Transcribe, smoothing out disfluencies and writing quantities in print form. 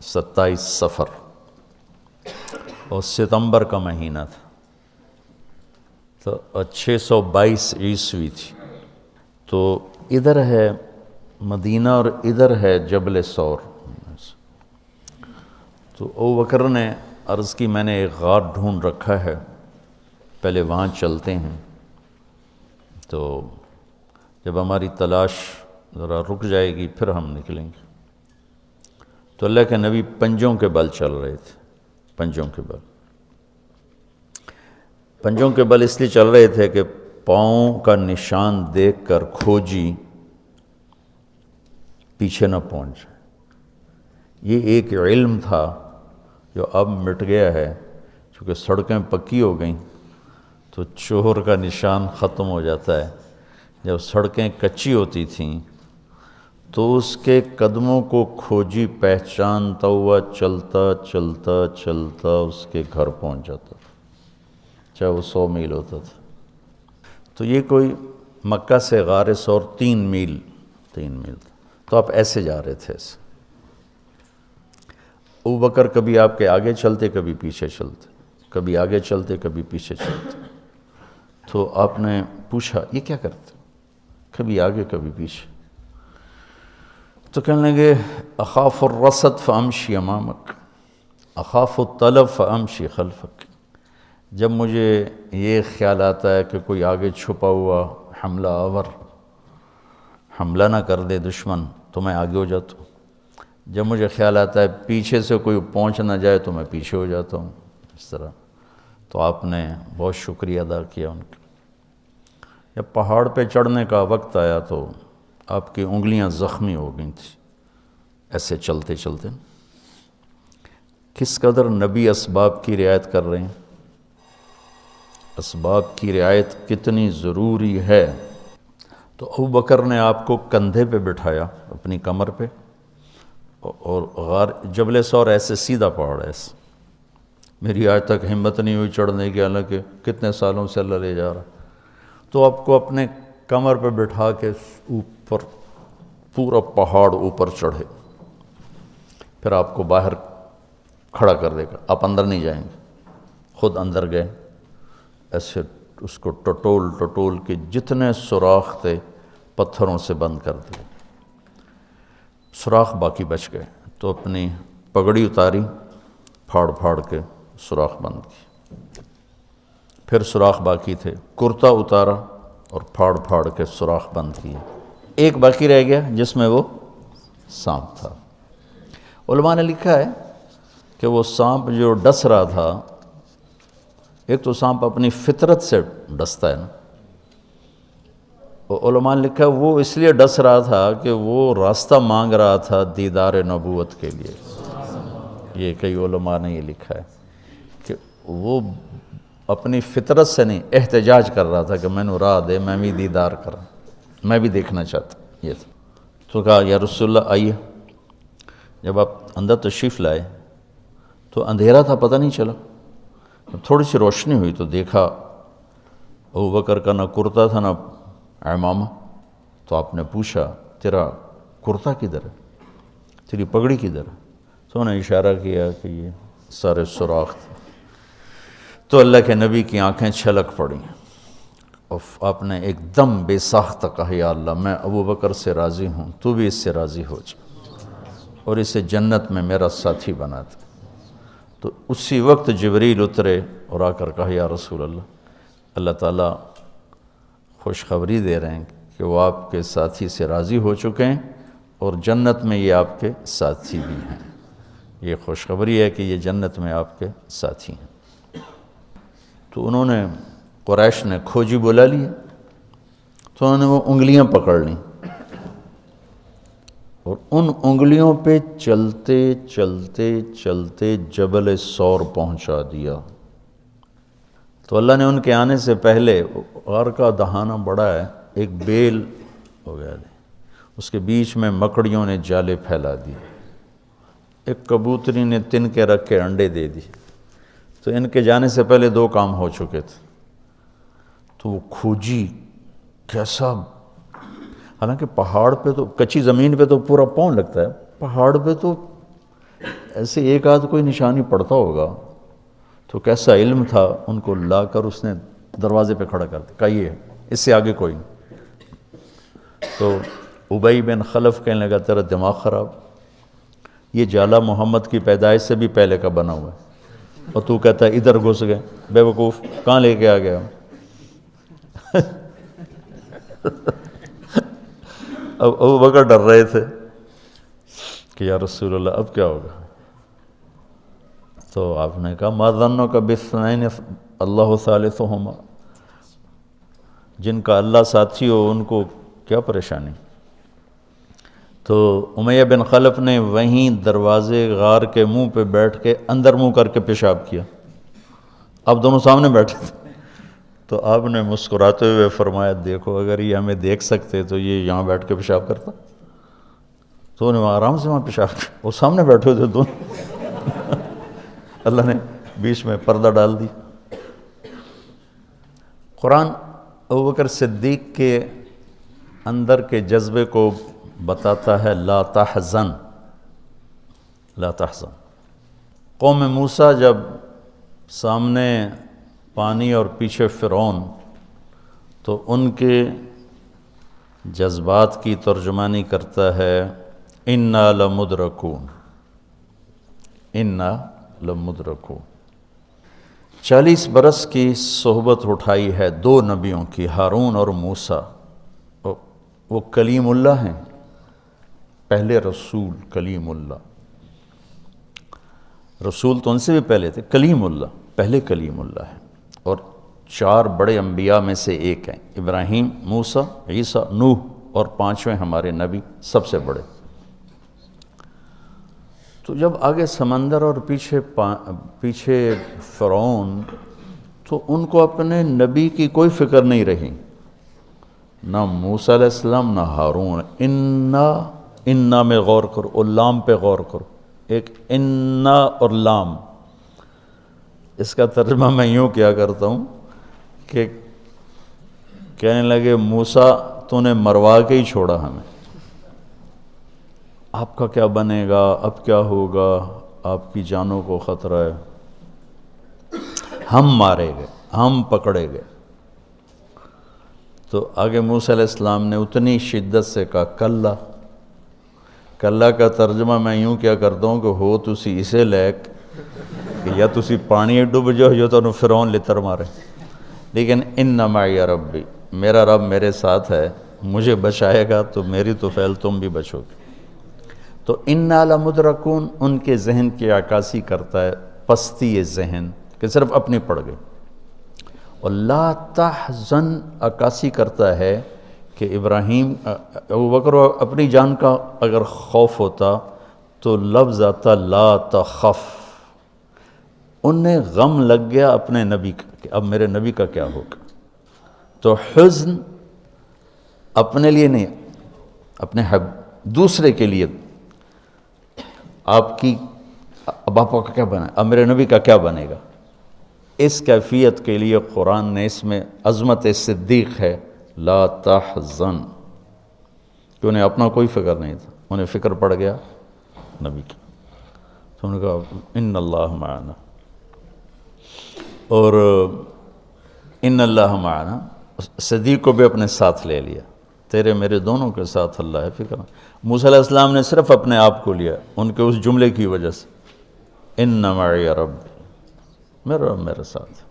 27 صفر اور ستمبر کا مہینہ تھا، تو 622 عیسوی تھی۔ تو ادھر ہے مدینہ اور ادھر ہے جبل ثور۔ تو ابو بکر نے عرض کی میں نے ایک غار ڈھونڈ رکھا ہے، پہلے وہاں چلتے ہیں، تو جب ہماری تلاش ذرا رک جائے گی پھر ہم نکلیں گے۔ تو اللہ کے نبی پنجوں کے بل چل رہے تھے، پنجوں کے بل، پنجوں کے بل اس لیے چل رہے تھے کہ پاؤں کا نشان دیکھ کر کھوجی پیچھے نہ پہنچ جائے۔ یہ ایک علم تھا جو اب مٹ گیا ہے، چونکہ سڑکیں پکی ہو گئیں تو چور کا نشان ختم ہو جاتا ہے۔ جب سڑکیں کچی ہوتی تھیں تو اس کے قدموں کو کھوجی پہچانتا ہوا چلتا چلتا چلتا اس کے گھر پہنچ جاتا تھا، چاہے وہ 100 میل ہوتا تھا۔ تو یہ کوئی مکہ سے غار ثور 3 میل تھا، تو آپ ایسے جا رہے تھے ایسے۔ ابو بکر کبھی آپ کے آگے چلتے کبھی پیچھے چلتے، کبھی آگے چلتے کبھی پیچھے چلتے۔ تو آپ نے پوچھا یہ کیا کرتے؟ کبھی آگے کبھی پیچھے۔ تو کہنے لگے اخاف الرصد فامشی امامک، اخاف الطلب فامشی خلفک۔ جب مجھے یہ خیال آتا ہے کہ کوئی آگے چھپا ہوا حملہ آور حملہ نہ کر دے دشمن تو میں آگے ہو جاتا ہوں، جب مجھے خیال آتا ہے پیچھے سے کوئی پہنچ نہ جائے تو میں پیچھے ہو جاتا ہوں، اس طرح۔ تو آپ نے بہت شکریہ ادا کیا ان کا۔ جب پہاڑ پہ چڑھنے کا وقت آیا تو آپ کی انگلیاں زخمی ہو گئی تھیں ایسے چلتے چلتے۔ کس قدر نبی اسباب کی رعایت کر رہے ہیں، اسباب کی رعایت کتنی ضروری ہے۔ تو ابو بکر نے آپ کو کندھے پہ بٹھایا اپنی کمر پہ، اور غار جبل ثور ایسے سیدھا پہاڑ ہے ایسے، میری آج تک ہمت نہیں ہوئی چڑھنے کی، حالانکہ کتنے سالوں سے اللہ لے جا رہا۔ تو آپ کو اپنے کمر پہ بٹھا کے اوپر پورا پہاڑ اوپر چڑھے، پھر آپ کو باہر کھڑا کر دے گا، آپ اندر نہیں جائیں گے، خود اندر گئے، ایسے اس کو ٹٹول ٹٹول کے جتنے سوراخ تھے پتھروں سے بند کر دیے، سوراخ باقی بچ گئے۔ تو اپنی پگڑی اتاری، پھاڑ پھاڑ کے سوراخ بند کی، پھر سوراخ باقی تھے، کرتا اتارا اور پھاڑ پھاڑ کے سوراخ بند کیے۔ ایک باقی رہ گیا جس میں وہ سانپ تھا۔ علماء نے لکھا ہے کہ وہ سانپ جو ڈس رہا تھا، ایک تو سانپ اپنی فطرت سے ڈستا ہے نا، علماء نے لکھا وہ اس لیے ڈس رہا تھا کہ وہ راستہ مانگ رہا تھا دیدار نبوت کے لیے۔ یہ کئی علماء نے یہ لکھا ہے کہ وہ اپنی فطرت سے نہیں، احتجاج کر رہا تھا کہ میں نے راہ دے، میں بھی دیدار کروں، میں بھی دیکھنا چاہتا یہ تھا۔ تو کہا یا رسول اللہ آئیے۔ جب آپ اندر تشریف لائے تو اندھیرا تھا، پتہ نہیں چلا۔ جب تھوڑی سی روشنی ہوئی تو دیکھا ابو بکر کا نہ کرتا تھا نہ عمامہ۔ تو آپ نے پوچھا تیرا کرتا کدھر ہے، تیری پگڑی کدھر ہے؟ تو انہوں نے اشارہ کیا کہ یہ سارے سوراخ تھے۔ تو اللہ کے نبی کی آنکھیں چھلک پڑیں، اور آپ نے ایک دم بے ساختہ کہا یا اللہ میں ابو بکر سے راضی ہوں، تو بھی اس سے راضی ہو جا اور اسے جنت میں میرا ساتھی بنا دے۔ تو اسی وقت جبریل اترے اور آ کر کہا یا رسول اللہ تعالیٰ خوشخبری دے رہے ہیں کہ وہ آپ کے ساتھی سے راضی ہو چکے ہیں اور جنت میں یہ آپ کے ساتھی بھی ہیں۔ یہ خوشخبری ہے کہ یہ جنت میں آپ کے ساتھی ہیں۔ تو انہوں نے قریش نے کھوجی بلا لیا، تو انہوں نے وہ انگلیاں پکڑ لیں اور ان انگلیوں پہ چلتے چلتے چلتے جبل ثور پہنچا دیا۔ تو اللہ نے ان کے آنے سے پہلے، غار کا دہانہ بڑا ہے، ایک بیل ہو گیا، اس کے بیچ میں مکڑیوں نے جالے پھیلا دیے، ایک کبوتری نے تن کے رکھ کے انڈے دے دی۔ تو ان کے جانے سے پہلے 2 کام ہو چکے تھے۔ تو وہ کھوجی کیسا، حالانکہ پہاڑ پہ تو کچی زمین پہ تو پورا پاؤں لگتا ہے، پہاڑ پہ تو ایسے ایک آدھ کوئی نشانی پڑتا ہوگا تو کیسا علم تھا، ان کو لا کر اس نے دروازے پہ کھڑا کر دیا، کہا یہ ہے، اس سے آگے کوئی نہیں۔ تو ابی بن خلف کہنے لگا تیرا دماغ خراب، یہ جالا محمد کی پیدائش سے بھی پہلے کا بنا ہوا ہے، اور تو کہتا ہے ادھر گھس گئے، بے وقوف کہاں لے کے آ گیا؟ اب ابو بکر ڈر رہے تھے کہ یا رسول اللہ اب کیا ہوگا؟ تو آپ نے کہا ما ظنک باثنین اللہ ثالثہما، جن کا اللہ ساتھی ہو ان کو کیا پریشانی؟ تو امیہ بن خلف نے وہیں دروازے غار کے منہ پہ بیٹھ کے اندر منہ کر کے پیشاب کیا، اب دونوں سامنے بیٹھے تھے۔ تو آپ نے مسکراتے ہوئے فرمایا دیکھو اگر یہ ہمیں دیکھ سکتے تو یہ یہاں بیٹھ کے پیشاب کرتا، تو انہیں آرام سے وہاں پیشاب کیا، وہ سامنے بیٹھے تھے دونوں۔ اللہ نے بیچ میں پردہ ڈال دی۔ قرآن ابوبکر صدیق کے اندر کے جذبے کو بتاتا ہے، لا تحزن، لا تحزن۔ قوم موسیٰ جب سامنے پانی اور پیچھے فرعون، تو ان کے جذبات کی ترجمانی کرتا ہے انا لمدرکون، انا لمدرکون۔ 40 برس کی صحبت اٹھائی ہے دو نبیوں کی، ہارون اور موسیٰ۔ وہ کلیم اللہ ہیں، پہلے رسول کلیم اللہ، رسول تو ان سے بھی پہلے تھے، کلیم اللہ پہلے کلیم اللہ ہے، اور 4 بڑے انبیاء میں سے ایک ہیں، ابراہیم، موسیٰ، عیسیٰ، نوح، اور 5ویں ہمارے نبی سب سے بڑے۔ تو جب آگے سمندر اور پیچھے فرعون، تو ان کو اپنے نبی کی کوئی فکر نہیں رہی، نہ موسیٰ علیہ السلام نہ ہارون۔ انا میں غور کرو، اور لام پہ غور کرو، ایک انا اور لام، اس کا ترجمہ میں یوں کیا کرتا ہوں کہ کہنے لگے موسیٰ تو نے مروا کے ہی چھوڑا ہمیں، آپ کا کیا بنے گا، اب کیا ہوگا، آپ کی جانوں کو خطرہ ہے، ہم مارے گئے، ہم پکڑے گئے۔ تو آگے موسیٰ علیہ السلام نے اتنی شدت سے کہا کلا، کلا کا ترجمہ میں یوں کیا کرتا ہوں کہ ہو تسی اسے لیک کہ یا تسی پانی ڈوب جاؤ یا تو فرعون لتر مارے، لیکن ان معی ربی، میرا رب میرے ساتھ ہے، مجھے بچائے گا تو میری تو فعل تم بھی بچو گے۔ تو انا لمدرکون ان کے ذہن کی عکاسی کرتا ہے، پستی ذہن کہ صرف اپنی پڑ گئی، اور لا تحزن عکاسی کرتا ہے کہ ابراہیم، ابوبکر اپنی جان کا اگر خوف ہوتا تو لفظ آتا لا تخف، انہیں غم لگ گیا اپنے نبی کا کہ اب میرے نبی کا کیا ہوگا۔ تو حزن اپنے لیے نہیں، اپنے دوسرے کے لیے، آپ کی اب آپ کا کیا بنا، اب میرے نبی کا کیا بنے گا، اس کیفیت کے لیے قرآن نے اس میں عظمت صدیق ہے، لا تحزن، کہ انہیں اپنا کوئی فکر نہیں تھا، انہیں فکر پڑ گیا نبی کی۔ تو انہوں نے کہا ان اللہ معنا، اور ان اللہ معنا، صدیق کو بھی اپنے ساتھ لے لیا، تیرے میرے دونوں کے ساتھ اللہ ہے، فکر۔ موسیٰ علیہ السلام نے صرف اپنے آپ کو لیا ان کے اس جملے کی وجہ سے، ان معی ربی، میرا رب میرے ساتھ۔